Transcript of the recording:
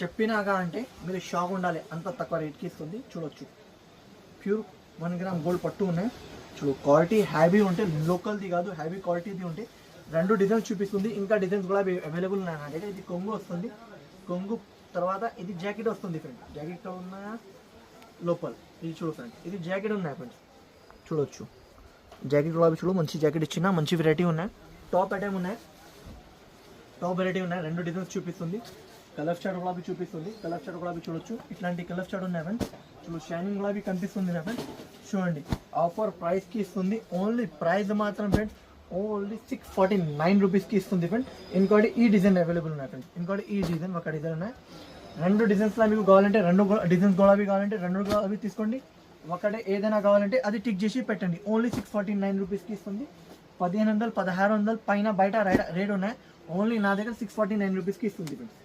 చెప్పినాక అంటే మీరు షాక్ ఉండాలి, అంత తక్కువ రేట్కి ఇస్తుంది. చూడొచ్చు ప్యూర్ 1 గ్రామ్ గోల్డ్ పట్టు ఉన్నాయి. చూడు క్వాలిటీ హ్యావీ ఉంటే, లోకల్ది కాదు హ్యావీ క్వాలిటీది ఉంటే. 2 డిజైన్స్ చూపిస్తుంది, ఇంకా డిజైన్స్ కూడా అవైలబుల్ ఉన్నాయి నా దగ్గర. ఇది కొంగు వస్తుంది, కొంగు తర్వాత ఇది జాకెట్ వస్తుంది ఫ్రెండ్. జాకెట్ ఉన్నాయా లోపల, ఇది చూడు ఫ్రెండ్, ఇది జాకెట్ ఉన్నాయి ఫ్రెండ్స్. చూడొచ్చు జాకెట్ కూడా చూడు, మంచి జాకెట్ ఇచ్చిన, మంచి వెరైటీ ఉన్నాయి. టాప్ ఐటమ్ ఉన్నాయి, టాప్ వెరైటీ ఉన్నాయి. 2 డిజైన్స్ చూపిస్తుంది. కలర్ చార్ట్ కూడా చూపిస్తుంది, కలర్ చార్ట్ కూడా చూడొచ్చు. ఇట్లాంటి కలర్ చార్ట్ ఉన్నాయి ఫ్రెండ్స్. చూడు షైనింగ్ కూడా కనిపిస్తుంది నా ఫ్రెండ్స్. చూడండి ఆఫర్ ప్రైస్కి ఇస్తుంది. ఓన్లీ ప్రైస్ మాత్రం ఫ్రెండ్స్ ఓన్లీ 649 రూపీస్కి ఇస్తుంది ఫ్రెండ్స్. ఇంకోటి ఈ డిజైన్ అవైలబుల్ ఉన్నాయి ఫ్రెండ్స్. ఇంకోటి ఈ డిజైన్, ఒక డిజైన్ ఉన్నాయి. 2 డిజైన్స్లో మీకు కావాలంటే 2 డిజైన్స్ గులాబీ కావాలంటే 2 గులాబీ తీసుకోండి. ఒకటే ఏదైనా కావాలంటే అది టిక్ చేసి పెట్టండి. ఓన్లీ 649 రూపీస్కి ఇస్తుంది. 1500 1600 పైన బయట రేట్ ఉన్నాయి. ఓన్లీ నా దగ్గర 649 రూపీస్కి ఇస్తుంది ఫ్రెండ్స్.